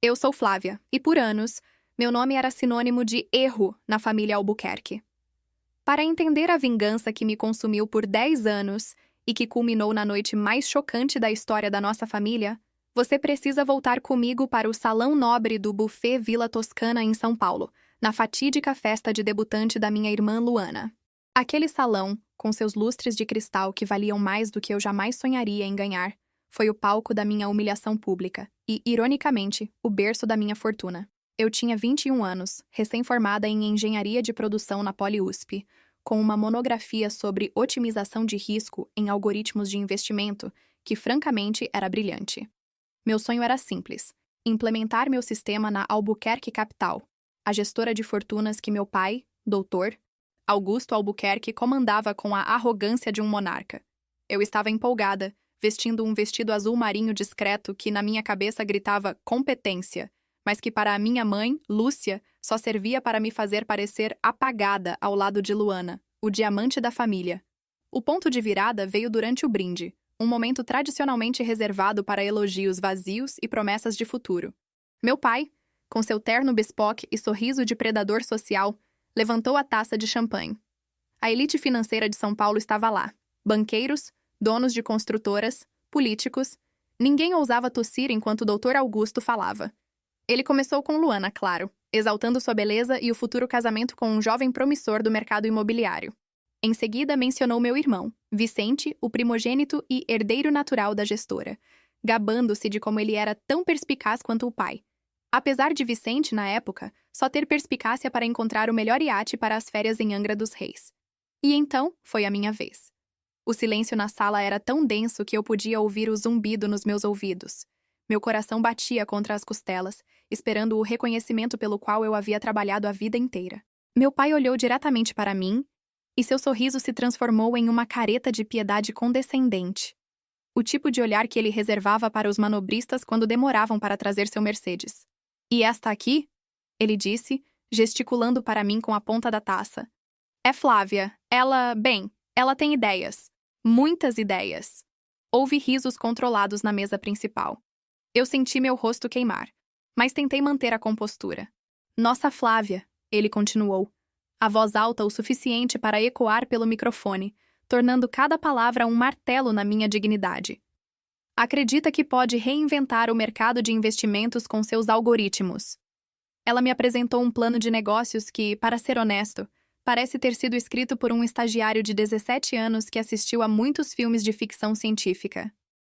Eu sou Flávia, e por anos, meu nome era sinônimo de erro na família Albuquerque. Para entender a vingança que me consumiu por 10 anos e que culminou na noite mais chocante da história da nossa família, você precisa voltar comigo para o Salão Nobre do Buffet Vila Toscana em São Paulo, na fatídica festa de debutante da minha irmã Luana. Aquele salão, com seus lustres de cristal que valiam mais do que eu jamais sonharia em ganhar, foi o palco da minha humilhação pública e, ironicamente, o berço da minha fortuna. Eu tinha 21 anos, recém-formada em engenharia de produção na Poli-USP, com uma monografia sobre otimização de risco em algoritmos de investimento, que francamente era brilhante. Meu sonho era simples: implementar meu sistema na Albuquerque Capital, a gestora de fortunas que meu pai, doutor Augusto Albuquerque, comandava com a arrogância de um monarca. Eu estava empolgada, vestindo um vestido azul marinho discreto que na minha cabeça gritava competência, mas que para a minha mãe, Lúcia, só servia para me fazer parecer apagada ao lado de Luana, o diamante da família. O ponto de virada veio durante o brinde, um momento tradicionalmente reservado para elogios vazios e promessas de futuro. Meu pai, com seu terno bespoque e sorriso de predador social, levantou a taça de champanhe. A elite financeira de São Paulo estava lá. Banqueiros, donos de construtoras, políticos. Ninguém ousava tossir enquanto o Dr. Augusto falava. Ele começou com Luana, claro, exaltando sua beleza e o futuro casamento com um jovem promissor do mercado imobiliário. Em seguida, mencionou meu irmão, Vicente, o primogênito e herdeiro natural da gestora, gabando-se de como ele era tão perspicaz quanto o pai. Apesar de Vicente, na época, só ter perspicácia para encontrar o melhor iate para as férias em Angra dos Reis. E então, foi a minha vez. O silêncio na sala era tão denso que eu podia ouvir o zumbido nos meus ouvidos. Meu coração batia contra as costelas, esperando o reconhecimento pelo qual eu havia trabalhado a vida inteira. Meu pai olhou diretamente para mim, e seu sorriso se transformou em uma careta de piedade condescendente. O tipo de olhar que ele reservava para os manobristas quando demoravam para trazer seu Mercedes. "E esta aqui?" ele disse, gesticulando para mim com a ponta da taça. "É Flávia. Ela tem ideias. Muitas ideias." Houve risos controlados na mesa principal. Eu senti meu rosto queimar, mas tentei manter a compostura. "Nossa Flávia", ele continuou, a voz alta o suficiente para ecoar pelo microfone, tornando cada palavra um martelo na minha dignidade. "Acredita que pode reinventar o mercado de investimentos com seus algoritmos." Ela me apresentou um plano de negócios que, para ser honesto, parece ter sido escrito por um estagiário de 17 anos que assistiu a muitos filmes de ficção científica.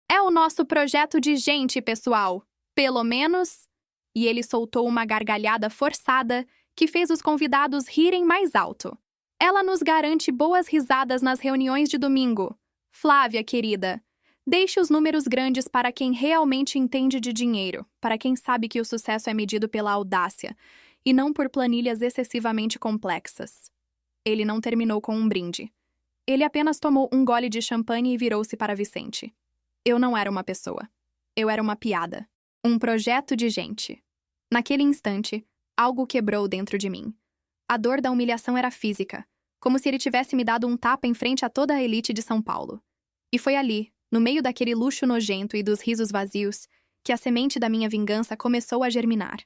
"É o nosso projeto de gente, pessoal. Pelo menos..." E ele soltou uma gargalhada forçada que fez os convidados rirem mais alto. "Ela nos garante boas risadas nas reuniões de domingo. Flávia, querida, deixe os números grandes para quem realmente entende de dinheiro, para quem sabe que o sucesso é medido pela audácia, e não por planilhas excessivamente complexas." Ele não terminou com um brinde. Ele apenas tomou um gole de champanhe e virou-se para Vicente. Eu não era uma pessoa. Eu era uma piada. Um projeto de gente. Naquele instante, algo quebrou dentro de mim. A dor da humilhação era física, como se ele tivesse me dado um tapa em frente a toda a elite de São Paulo. E foi ali, no meio daquele luxo nojento e dos risos vazios, que a semente da minha vingança começou a germinar.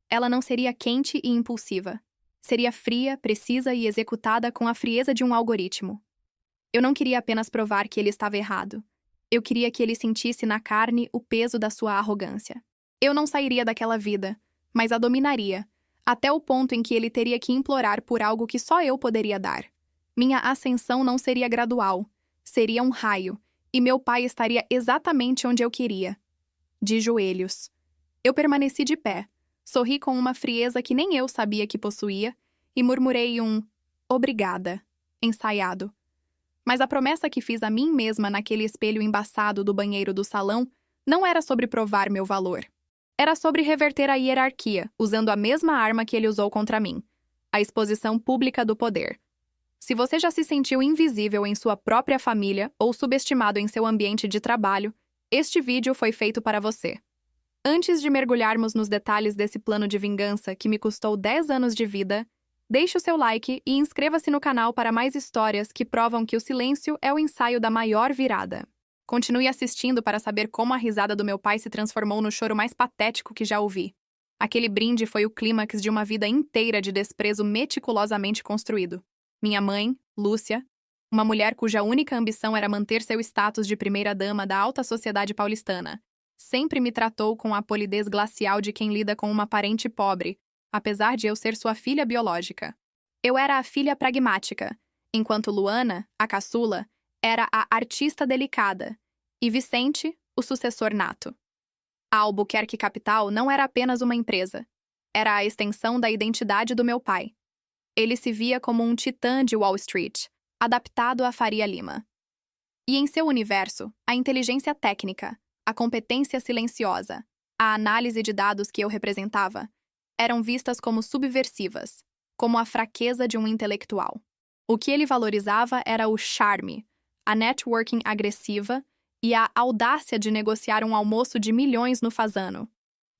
Ela não seria quente e impulsiva. Seria fria, precisa e executada com a frieza de um algoritmo. Eu não queria apenas provar que ele estava errado. Eu queria que ele sentisse na carne o peso da sua arrogância. Eu não sairia daquela vida, mas a dominaria, até o ponto em que ele teria que implorar por algo que só eu poderia dar. Minha ascensão não seria gradual, seria um raio, e meu pai estaria exatamente onde eu queria. De joelhos. Eu permaneci de pé, sorri com uma frieza que nem eu sabia que possuía, e murmurei um "obrigada", ensaiado. Mas a promessa que fiz a mim mesma naquele espelho embaçado do banheiro do salão não era sobre provar meu valor. Era sobre reverter a hierarquia, usando a mesma arma que ele usou contra mim: a exposição pública do poder. Se você já se sentiu invisível em sua própria família ou subestimado em seu ambiente de trabalho, este vídeo foi feito para você. Antes de mergulharmos nos detalhes desse plano de vingança que me custou 10 anos de vida, deixe o seu like e inscreva-se no canal para mais histórias que provam que o silêncio é o ensaio da maior virada. Continue assistindo para saber como a risada do meu pai se transformou no choro mais patético que já ouvi. Aquele brinde foi o clímax de uma vida inteira de desprezo meticulosamente construído. Minha mãe, Lúcia, uma mulher cuja única ambição era manter seu status de primeira-dama da alta sociedade paulistana, sempre me tratou com a polidez glacial de quem lida com uma parente pobre, apesar de eu ser sua filha biológica. Eu era a filha pragmática, enquanto Luana, a caçula, era a artista delicada, e Vicente, o sucessor nato. A Albuquerque Capital não era apenas uma empresa. Era a extensão da identidade do meu pai. Ele se via como um titã de Wall Street, adaptado à Faria Lima. E em seu universo, a inteligência técnica, a competência silenciosa, a análise de dados que eu representava, eram vistas como subversivas, como a fraqueza de um intelectual. O que ele valorizava era o charme, a networking agressiva e a audácia de negociar um almoço de milhões no Fazano.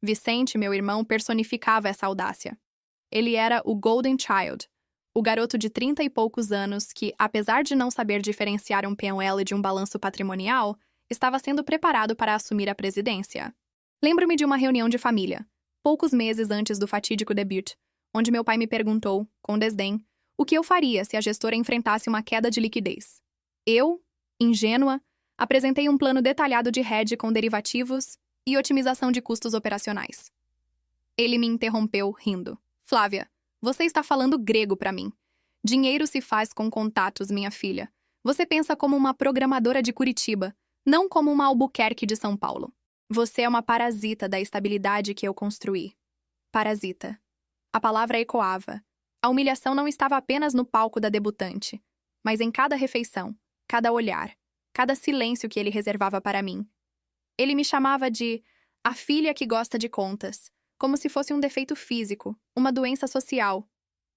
Vicente, meu irmão, personificava essa audácia. Ele era o Golden Child, o garoto de 30 e poucos anos que, apesar de não saber diferenciar um P&L de um balanço patrimonial, estava sendo preparado para assumir a presidência. Lembro-me de uma reunião de família, poucos meses antes do fatídico debut, onde meu pai me perguntou, com desdém, o que eu faria se a gestora enfrentasse uma queda de liquidez. Eu, ingênua, apresentei um plano detalhado de hedge com derivativos e otimização de custos operacionais. Ele me interrompeu, rindo. Flávia, você está falando grego para mim. Dinheiro se faz com contatos, minha filha. Você pensa como uma programadora de Curitiba, não como uma Albuquerque de São Paulo. Você é uma parasita da estabilidade que eu construí. Parasita. A palavra ecoava. A humilhação não estava apenas no palco da debutante, mas em cada refeição, cada olhar, cada silêncio que ele reservava para mim. Ele me chamava de a filha que gosta de contas, como se fosse um defeito físico, uma doença social.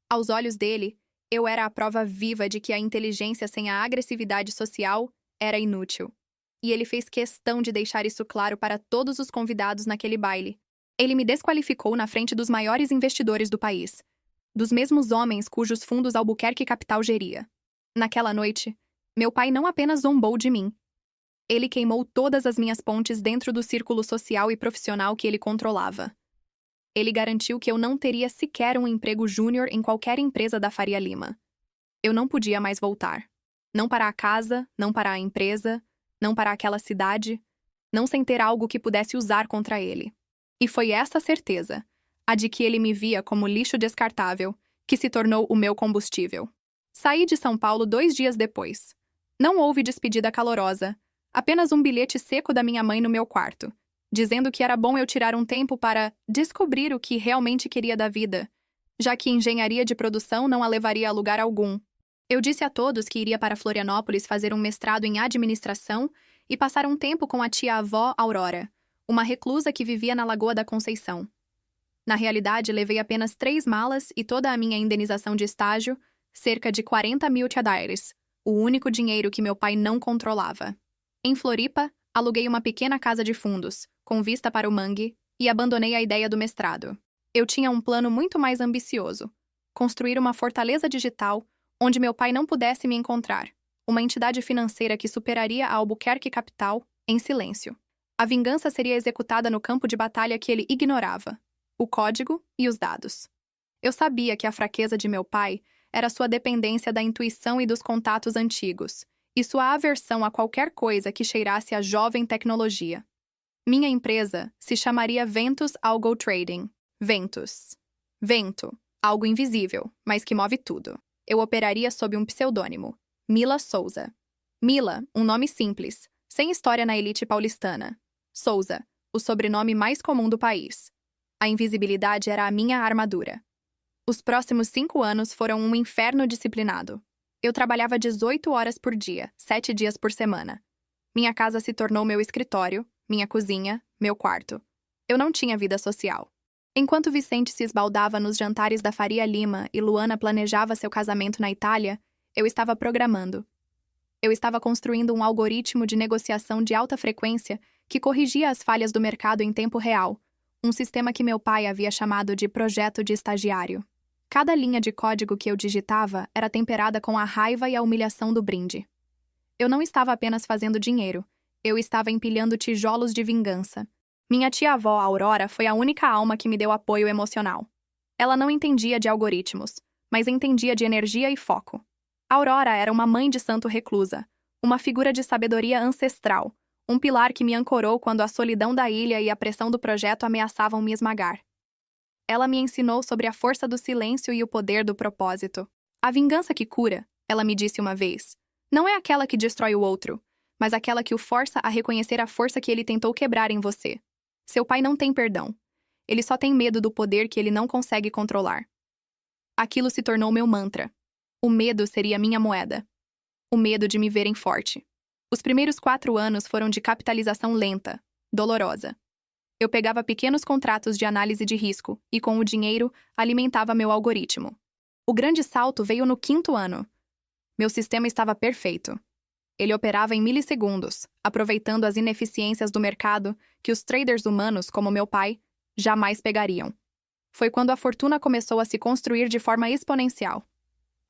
Aos olhos dele, eu era a prova viva de que a inteligência sem a agressividade social era inútil. E ele fez questão de deixar isso claro para todos os convidados naquele baile. Ele me desqualificou na frente dos maiores investidores do país, dos mesmos homens cujos fundos Albuquerque Capital geria. Naquela noite, meu pai não apenas zombou de mim. Ele queimou todas as minhas pontes dentro do círculo social e profissional que ele controlava. Ele garantiu que eu não teria sequer um emprego júnior em qualquer empresa da Faria Lima. Eu não podia mais voltar. Não para a casa, não para a empresa, não para aquela cidade, não sem ter algo que pudesse usar contra ele. E foi essa certeza, a de que ele me via como lixo descartável, que se tornou o meu combustível. Saí de São Paulo 2 dias depois. Não houve despedida calorosa, apenas um bilhete seco da minha mãe no meu quarto, dizendo que era bom eu tirar um tempo para descobrir o que realmente queria da vida, já que engenharia de produção não a levaria a lugar algum. Eu disse a todos que iria para Florianópolis fazer um mestrado em administração e passar um tempo com a tia-avó Aurora, uma reclusa que vivia na Lagoa da Conceição. Na realidade, levei apenas 3 malas e toda a minha indenização de estágio, cerca de 40 mil tadaires, o único dinheiro que meu pai não controlava. Em Floripa, aluguei uma pequena casa de fundos, com vista para o mangue, e abandonei a ideia do mestrado. Eu tinha um plano muito mais ambicioso: construir uma fortaleza digital onde meu pai não pudesse me encontrar, uma entidade financeira que superaria a Albuquerque Capital em silêncio. A vingança seria executada no campo de batalha que ele ignorava: o código e os dados. Eu sabia que a fraqueza de meu pai era sua dependência da intuição e dos contatos antigos, e sua aversão a qualquer coisa que cheirasse a jovem tecnologia. Minha empresa se chamaria Ventus Algo Trading. Ventus. Vento. Algo invisível, mas que move tudo. Eu operaria sob um pseudônimo, Mila Souza. Mila, um nome simples, sem história na elite paulistana. Souza, o sobrenome mais comum do país. A invisibilidade era a minha armadura. Os próximos 5 anos foram um inferno disciplinado. Eu trabalhava 18 horas por dia, 7 dias por semana. Minha casa se tornou meu escritório, minha cozinha, meu quarto. Eu não tinha vida social. Enquanto Vicente se esbaldava nos jantares da Faria Lima e Luana planejava seu casamento na Itália, eu estava programando. Eu estava construindo um algoritmo de negociação de alta frequência que corrigia as falhas do mercado em tempo real, um sistema que meu pai havia chamado de projeto de estagiário. Cada linha de código que eu digitava era temperada com a raiva e a humilhação do brinde. Eu não estava apenas fazendo dinheiro, Eu estava empilhando tijolos de vingança. Minha tia-avó, Aurora, foi a única alma que me deu apoio emocional. Ela não entendia de algoritmos, mas entendia de energia e foco. Aurora era uma mãe de santo reclusa, uma figura de sabedoria ancestral, um pilar que me ancorou quando a solidão da ilha e a pressão do projeto ameaçavam me esmagar. Ela me ensinou sobre a força do silêncio e o poder do propósito. A vingança que cura, ela me disse uma vez, não é aquela que destrói o outro, mas aquela que o força a reconhecer a força que ele tentou quebrar em você. Seu pai não tem perdão. Ele só tem medo do poder que ele não consegue controlar. Aquilo se tornou meu mantra. O medo seria minha moeda. O medo de me verem forte. Os primeiros 4 anos foram de capitalização lenta, dolorosa. Eu pegava pequenos contratos de análise de risco e, com o dinheiro, alimentava meu algoritmo. O grande salto veio no 5º ano. Meu sistema estava perfeito. Ele operava em milissegundos, aproveitando as ineficiências do mercado que os traders humanos, como meu pai, jamais pegariam. Foi quando a fortuna começou a se construir de forma exponencial.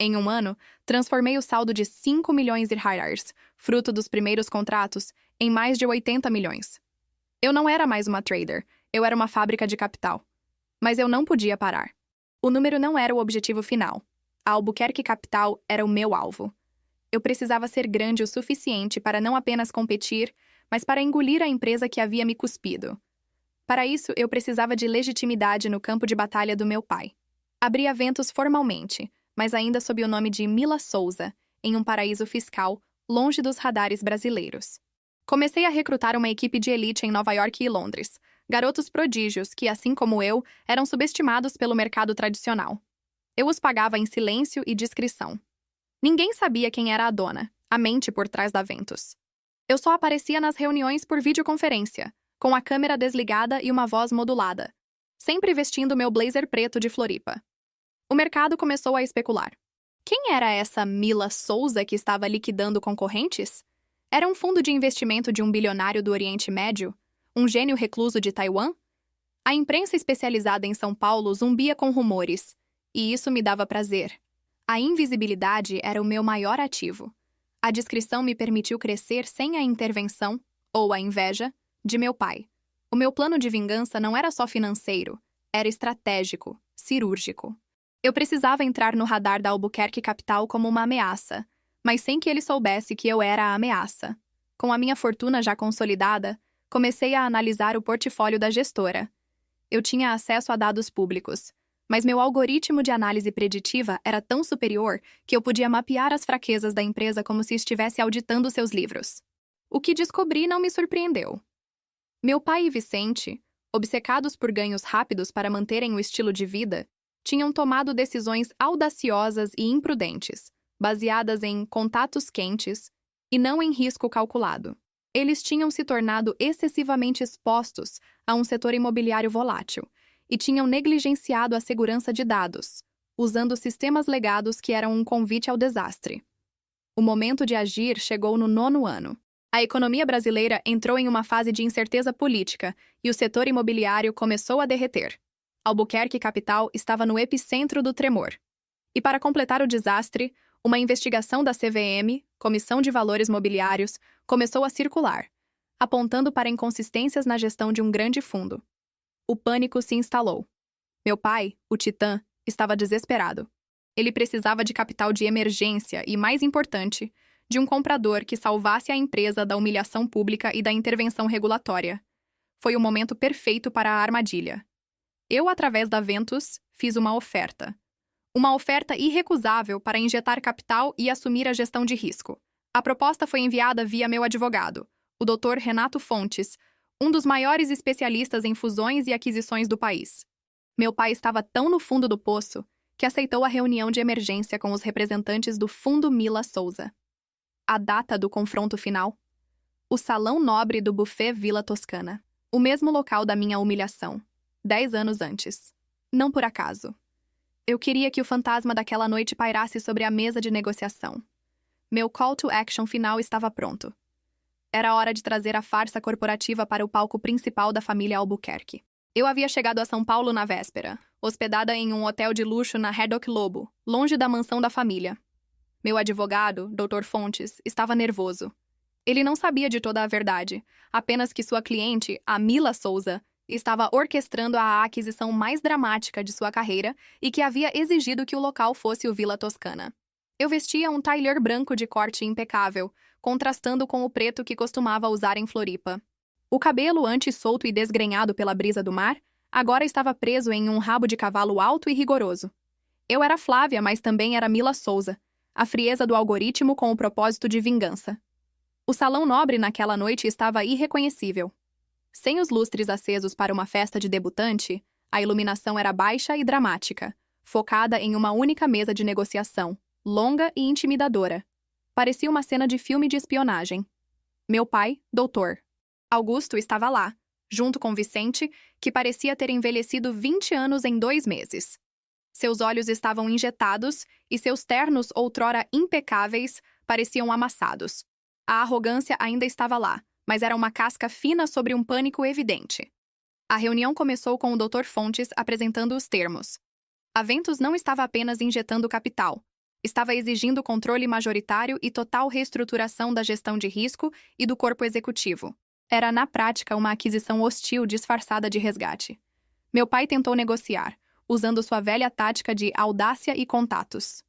Em 1 ano, transformei o saldo de 5 milhões de reais, fruto dos primeiros contratos, em mais de 80 milhões. Eu não era mais uma trader, eu era uma fábrica de capital. Mas eu não podia parar. O número não era o objetivo final. A Albuquerque Capital era o meu alvo. Eu precisava ser grande o suficiente para não apenas competir, mas para engolir a empresa que havia me cuspido. Para isso, eu precisava de legitimidade no campo de batalha do meu pai. Abri eventos formalmente, mas ainda sob o nome de Mila Souza, em um paraíso fiscal, longe dos radares brasileiros. Comecei a recrutar uma equipe de elite em Nova York e Londres, garotos prodígios que, assim como eu, eram subestimados pelo mercado tradicional. Eu os pagava em silêncio e discrição. Ninguém sabia quem era a dona, a mente por trás da Ventus. Eu só aparecia nas reuniões por videoconferência, com a câmera desligada e uma voz modulada, sempre vestindo meu blazer preto de Floripa. O mercado começou a especular. Quem era essa Mila Souza que estava liquidando concorrentes? Era um fundo de investimento de um bilionário do Oriente Médio? Um gênio recluso de Taiwan? A imprensa especializada em São Paulo zumbia com rumores, e isso me dava prazer. A invisibilidade era o meu maior ativo. A discrição me permitiu crescer sem a intervenção, ou a inveja, de meu pai. O meu plano de vingança não era só financeiro, era estratégico, cirúrgico. Eu precisava entrar no radar da Albuquerque Capital como uma ameaça, mas sem que ele soubesse que eu era a ameaça. Com a minha fortuna já consolidada, comecei a analisar o portfólio da gestora. Eu tinha acesso a dados públicos, mas meu algoritmo de análise preditiva era tão superior que eu podia mapear as fraquezas da empresa como se estivesse auditando seus livros. O que descobri não me surpreendeu. Meu pai e Vicente, obcecados por ganhos rápidos para manterem o estilo de vida, tinham tomado decisões audaciosas e imprudentes, baseadas em contatos quentes e não em risco calculado. Eles tinham se tornado excessivamente expostos a um setor imobiliário volátil e tinham negligenciado a segurança de dados, usando sistemas legados que eram um convite ao desastre. O momento de agir chegou no 9º ano. A economia brasileira entrou em uma fase de incerteza política e o setor imobiliário começou a derreter. Albuquerque Capital estava no epicentro do tremor. E para completar o desastre, uma investigação da CVM, Comissão de Valores Mobiliários, começou a circular, apontando para inconsistências na gestão de um grande fundo. O pânico se instalou. Meu pai, o Titã, estava desesperado. Ele precisava de capital de emergência e, mais importante, de um comprador que salvasse a empresa da humilhação pública e da intervenção regulatória. Foi o momento perfeito para a armadilha. Eu, através da Ventus, fiz uma oferta. Uma oferta irrecusável para injetar capital e assumir a gestão de risco. A proposta foi enviada via meu advogado, o Dr. Renato Fontes, um dos maiores especialistas em fusões e aquisições do país. Meu pai estava tão no fundo do poço que aceitou a reunião de emergência com os representantes do Fundo Mila Souza. A data do confronto final? O Salão Nobre do Buffet Vila Toscana. O mesmo local da minha humilhação, 10 anos antes. Não por acaso. Eu queria que o fantasma daquela noite pairasse sobre a mesa de negociação. Meu call to action final estava pronto. Era hora de trazer a farsa corporativa para o palco principal da família Albuquerque. Eu havia chegado a São Paulo na véspera, hospedada em um hotel de luxo na Haddock Lobo, longe da mansão da família. Meu advogado, Dr. Fontes, estava nervoso. Ele não sabia de toda a verdade, apenas que sua cliente, a Mila Souza, estava orquestrando a aquisição mais dramática de sua carreira e que havia exigido que o local fosse o Vila Toscana. Eu vestia um tailleur branco de corte impecável, contrastando com o preto que costumava usar em Floripa. O cabelo, antes solto e desgrenhado pela brisa do mar, agora estava preso em um rabo de cavalo alto e rigoroso. Eu era Flávia, mas também era Mila Souza, a frieza do algoritmo com o propósito de vingança. O salão nobre naquela noite estava irreconhecível. Sem os lustres acesos para uma festa de debutante, a iluminação era baixa e dramática, focada em uma única mesa de negociação, longa e intimidadora. Parecia uma cena de filme de espionagem. Meu pai, doutor Augusto, estava lá, junto com Vicente, que parecia ter envelhecido 20 anos em 2 meses. Seus olhos estavam injetados e seus ternos, outrora impecáveis, pareciam amassados. A arrogância ainda estava lá, mas era uma casca fina sobre um pânico evidente. A reunião começou com o Dr. Fontes apresentando os termos. A Ventus não estava apenas injetando capital, estava exigindo controle majoritário e total reestruturação da gestão de risco e do corpo executivo. Era, na prática, uma aquisição hostil disfarçada de resgate. Meu pai tentou negociar, usando sua velha tática de audácia e contatos.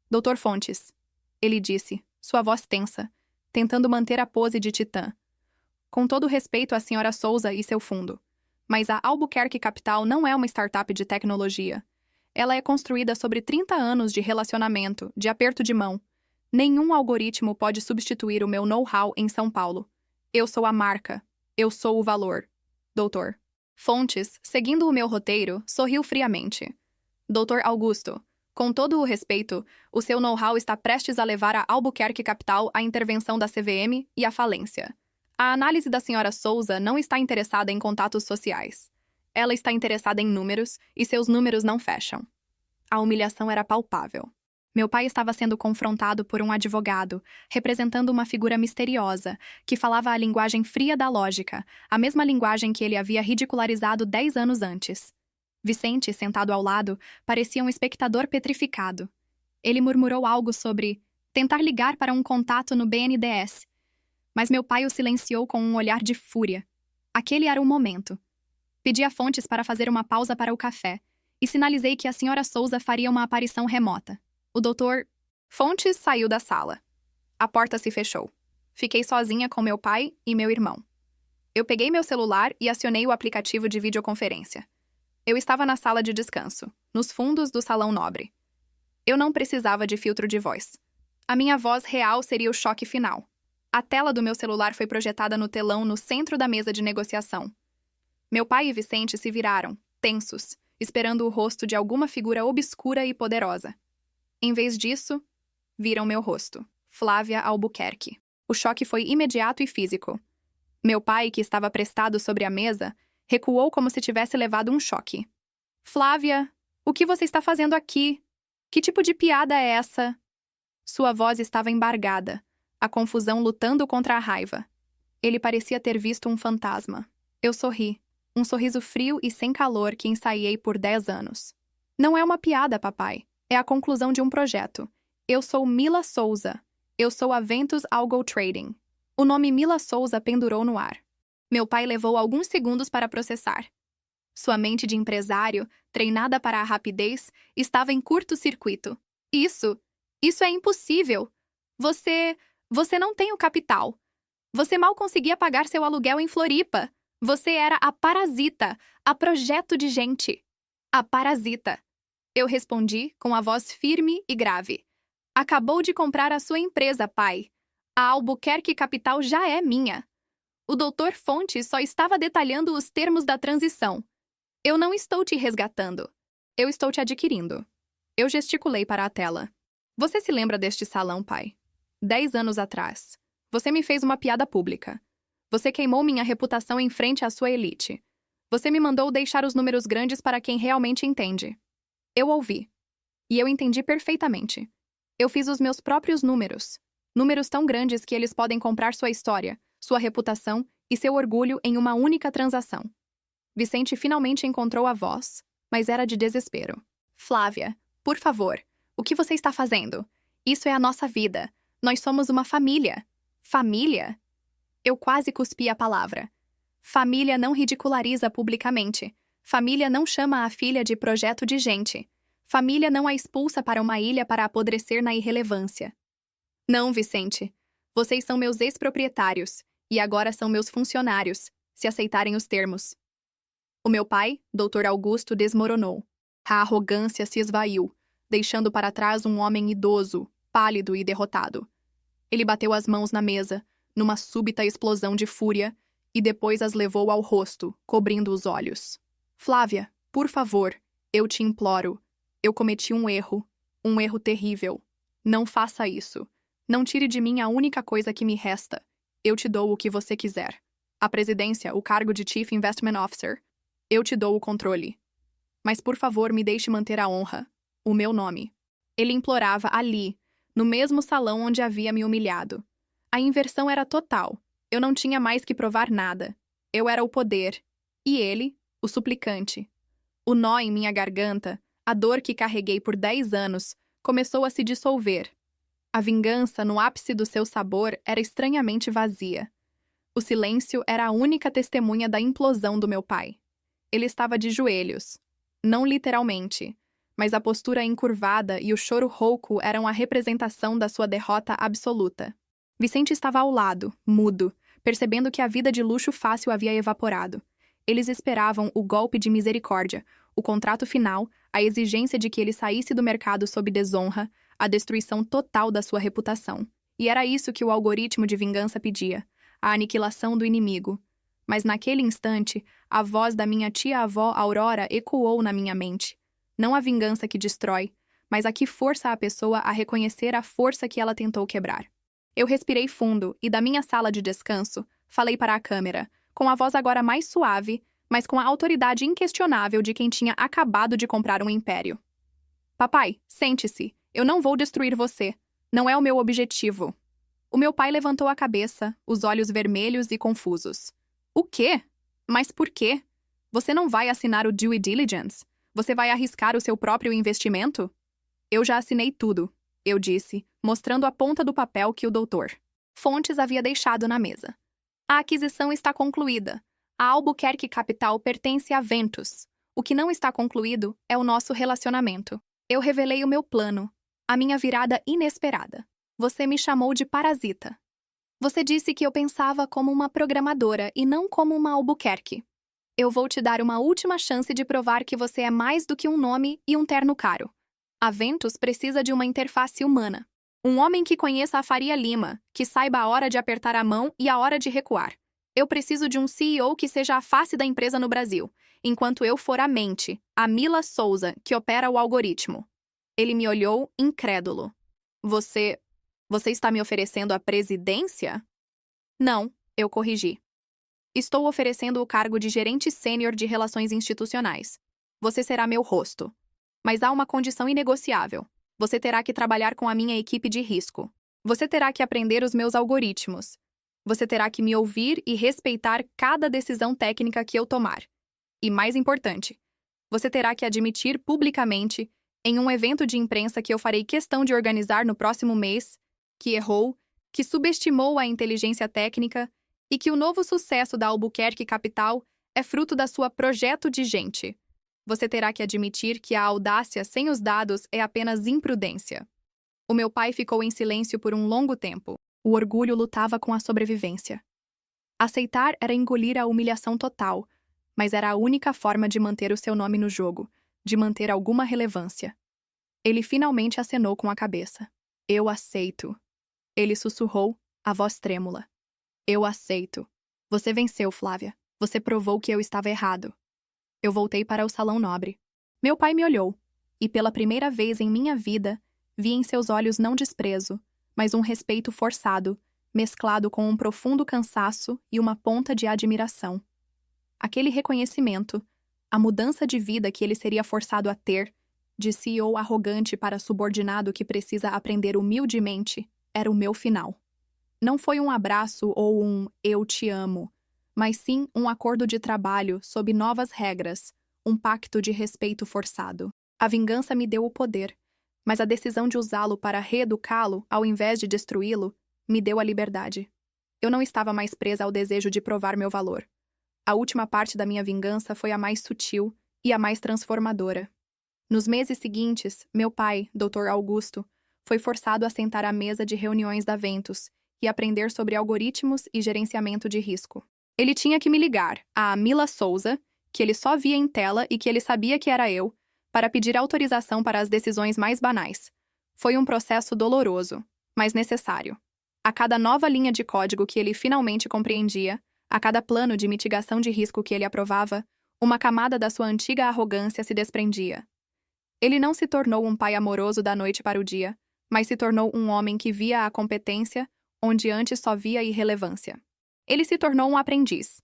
Dr. Fontes, ele disse, sua voz tensa, tentando manter a pose de titã. Com todo respeito à Sra. Souza e seu fundo, mas a Albuquerque Capital não é uma startup de tecnologia. Ela é construída sobre 30 anos de relacionamento, de aperto de mão. Nenhum algoritmo pode substituir o meu know-how em São Paulo. Eu sou a marca. Eu sou o valor. Doutor. Fontes, seguindo o meu roteiro, sorriu friamente. Doutor Augusto, com todo o respeito, o seu know-how está prestes a levar a Albuquerque Capital à intervenção da CVM e à falência. A análise da Sra. Souza não está interessada em contatos sociais. Ela está interessada em números, e seus números não fecham. A humilhação era palpável. Meu pai estava sendo confrontado por um advogado, representando uma figura misteriosa, que falava a linguagem fria da lógica, a mesma linguagem que ele havia ridicularizado 10 anos antes. Vicente, sentado ao lado, parecia um espectador petrificado. Ele murmurou algo sobre tentar ligar para um contato no BNDES. Mas meu pai o silenciou com um olhar de fúria. Aquele era o momento. Pedi a Fontes para fazer uma pausa para o café, e sinalizei que a Sra. Souza faria uma aparição remota. O doutor Fontes saiu da sala. A porta se fechou. Fiquei sozinha com meu pai e meu irmão. Eu peguei meu celular e acionei o aplicativo de videoconferência. Eu estava na sala de descanso, nos fundos do salão nobre. Eu não precisava de filtro de voz. A minha voz real seria o choque final. A tela do meu celular foi projetada no telão no centro da mesa de negociação. Meu pai e Vicente se viraram, tensos, esperando o rosto de alguma figura obscura e poderosa. Em vez disso, viram meu rosto, Flávia Albuquerque. O choque foi imediato e físico. Meu pai, que estava prestado sobre a mesa, recuou como se tivesse levado um choque. Flávia, o que você está fazendo aqui? Que tipo de piada é essa? Sua voz estava embargada, a confusão lutando contra a raiva. Ele parecia ter visto um fantasma. Eu sorri, um sorriso frio e sem calor que ensaiei por 10 anos. Não é uma piada, papai. É a conclusão de um projeto. Eu sou Mila Souza. Eu sou a Ventus Algo Trading. O nome Mila Souza pendurou no ar. Meu pai levou alguns segundos para processar. Sua mente de empresário, treinada para a rapidez, estava em curto-circuito. Isso é impossível. Você não tem o capital. Você mal conseguia pagar seu aluguel em Floripa. Você era a parasita, a projeto de gente. A parasita. Eu respondi com a voz firme e grave. Acabou de comprar a sua empresa, pai. A Albuquerque Capital já é minha. O Dr. Fontes só estava detalhando os termos da transição. Eu não estou te resgatando. Eu estou te adquirindo. Eu gesticulei para a tela. Você se lembra deste salão, pai? 10 anos atrás. Você me fez uma piada pública. Você queimou minha reputação em frente à sua elite. Você me mandou deixar os números grandes para quem realmente entende. Eu ouvi. E eu entendi perfeitamente. Eu fiz os meus próprios números. Números tão grandes que eles podem comprar sua história, sua reputação e seu orgulho em uma única transação. Vicente finalmente encontrou a voz, mas era de desespero. Flávia, por favor, o que você está fazendo? Isso é a nossa vida. Nós somos uma família. Família? Eu quase cuspi a palavra. Família não ridiculariza publicamente. Família não chama a filha de projeto de gente. Família não a expulsa para uma ilha para apodrecer na irrelevância. Não, Vicente. Vocês são meus ex-proprietários e agora são meus funcionários, se aceitarem os termos. O meu pai, Dr. Augusto, desmoronou. A arrogância se esvaiu, deixando para trás um homem idoso, pálido e derrotado. Ele bateu as mãos na mesa, numa súbita explosão de fúria, e depois as levou ao rosto, cobrindo os olhos. Flávia, por favor, eu te imploro. Eu cometi um erro terrível. Não faça isso. Não tire de mim a única coisa que me resta. Eu te dou o que você quiser. A presidência, o cargo de Chief Investment Officer. Eu te dou o controle. Mas por favor, me deixe manter a honra. O meu nome. Ele implorava ali, no mesmo salão onde havia me humilhado. A inversão era total. Eu não tinha mais que provar nada. Eu era o poder. E ele, o suplicante. O nó em minha garganta, a dor que carreguei por 10 anos, começou a se dissolver. A vingança, no ápice do seu sabor, era estranhamente vazia. O silêncio era a única testemunha da implosão do meu pai. Ele estava de joelhos. Não literalmente, mas a postura encurvada e o choro rouco eram a representação da sua derrota absoluta. Vicente estava ao lado, mudo, percebendo que a vida de luxo fácil havia evaporado. Eles esperavam o golpe de misericórdia, o contrato final, a exigência de que ele saísse do mercado sob desonra, a destruição total da sua reputação. E era isso que o algoritmo de vingança pedia, a aniquilação do inimigo. Mas naquele instante, a voz da minha tia-avó Aurora ecoou na minha mente. Não a vingança que destrói, mas a que força a pessoa a reconhecer a força que ela tentou quebrar. Eu respirei fundo e, da minha sala de descanso, falei para a câmera, com a voz agora mais suave, mas com a autoridade inquestionável de quem tinha acabado de comprar um império. Papai, sente-se. Eu não vou destruir você. Não é o meu objetivo. O meu pai levantou a cabeça, os olhos vermelhos e confusos. O quê? Mas por quê? Você não vai assinar o due diligence? Você vai arriscar o seu próprio investimento? Eu já assinei tudo, eu disse, mostrando a ponta do papel que o doutor Fontes havia deixado na mesa. A aquisição está concluída. A Albuquerque Capital pertence a Ventus. O que não está concluído é o nosso relacionamento. Eu revelei o meu plano, a minha virada inesperada. Você me chamou de parasita. Você disse que eu pensava como uma programadora e não como uma Albuquerque. Eu vou te dar uma última chance de provar que você é mais do que um nome e um terno caro. A Ventus precisa de uma interface humana. Um homem que conheça a Faria Lima, que saiba a hora de apertar a mão e a hora de recuar. Eu preciso de um CEO que seja a face da empresa no Brasil, enquanto eu for a mente, a Mila Souza, que opera o algoritmo. Ele me olhou incrédulo. Você está me oferecendo a presidência? Não, eu corrigi. Estou oferecendo o cargo de gerente sênior de relações institucionais. Você será meu rosto. Mas há uma condição inegociável. Você terá que trabalhar com a minha equipe de risco. Você terá que aprender os meus algoritmos. Você terá que me ouvir e respeitar cada decisão técnica que eu tomar. E mais importante, você terá que admitir publicamente, em um evento de imprensa que eu farei questão de organizar no próximo mês, que errou, que subestimou a inteligência técnica e que o novo sucesso da Albuquerque Capital é fruto da sua projeto de gente. Você terá que admitir que a audácia sem os dados é apenas imprudência. O meu pai ficou em silêncio por um longo tempo. O orgulho lutava com a sobrevivência. Aceitar era engolir a humilhação total, mas era a única forma de manter o seu nome no jogo, de manter alguma relevância. Ele finalmente acenou com a cabeça. Eu aceito. Ele sussurrou, a voz trêmula. Eu aceito. Você venceu, Flávia. Você provou que eu estava errado. Eu voltei para o salão nobre. Meu pai me olhou, e pela primeira vez em minha vida, vi em seus olhos não desprezo, mas um respeito forçado, mesclado com um profundo cansaço e uma ponta de admiração. Aquele reconhecimento, a mudança de vida que ele seria forçado a ter, de CEO arrogante para subordinado que precisa aprender humildemente, era o meu final. Não foi um abraço ou um eu te amo, mas sim um acordo de trabalho sob novas regras, um pacto de respeito forçado. A vingança me deu o poder, mas a decisão de usá-lo para reeducá-lo, ao invés de destruí-lo, me deu a liberdade. Eu não estava mais presa ao desejo de provar meu valor. A última parte da minha vingança foi a mais sutil e a mais transformadora. Nos meses seguintes, meu pai, Dr. Augusto, foi forçado a sentar à mesa de reuniões da Ventus e aprender sobre algoritmos e gerenciamento de risco. Ele tinha que me ligar a Mila Souza, que ele só via em tela e que ele sabia que era eu, para pedir autorização para as decisões mais banais. Foi um processo doloroso, mas necessário. A cada nova linha de código que ele finalmente compreendia, a cada plano de mitigação de risco que ele aprovava, uma camada da sua antiga arrogância se desprendia. Ele não se tornou um pai amoroso da noite para o dia, mas se tornou um homem que via a competência onde antes só via irrelevância. Ele se tornou um aprendiz.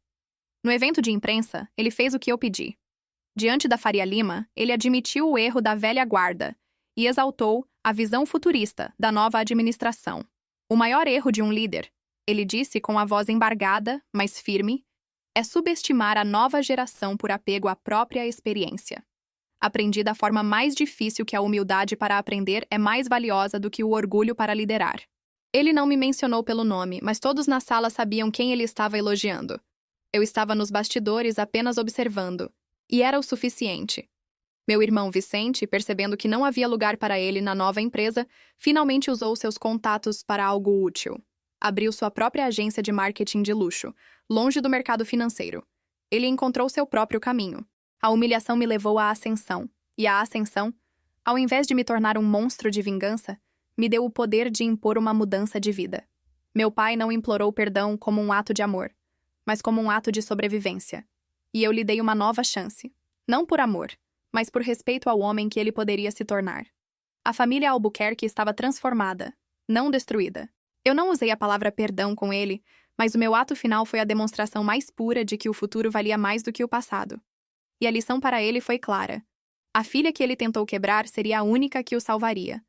No evento de imprensa, ele fez o que eu pedi. Diante da Faria Lima, ele admitiu o erro da velha guarda e exaltou a visão futurista da nova administração. O maior erro de um líder, ele disse com a voz embargada, mas firme, é subestimar a nova geração por apego à própria experiência. Aprendi da forma mais difícil que a humildade para aprender é mais valiosa do que o orgulho para liderar. Ele não me mencionou pelo nome, mas todos na sala sabiam quem ele estava elogiando. Eu estava nos bastidores apenas observando, e era o suficiente. Meu irmão Vicente, percebendo que não havia lugar para ele na nova empresa, finalmente usou seus contatos para algo útil. Abriu sua própria agência de marketing de luxo, longe do mercado financeiro. Ele encontrou seu próprio caminho. A humilhação me levou à ascensão, e a ascensão, ao invés de me tornar um monstro de vingança, me deu o poder de impor uma mudança de vida. Meu pai não implorou perdão como um ato de amor, mas como um ato de sobrevivência. E eu lhe dei uma nova chance. Não por amor, mas por respeito ao homem que ele poderia se tornar. A família Albuquerque estava transformada, não destruída. Eu não usei a palavra perdão com ele, mas o meu ato final foi a demonstração mais pura de que o futuro valia mais do que o passado. E a lição para ele foi clara. A filha que ele tentou quebrar seria a única que o salvaria.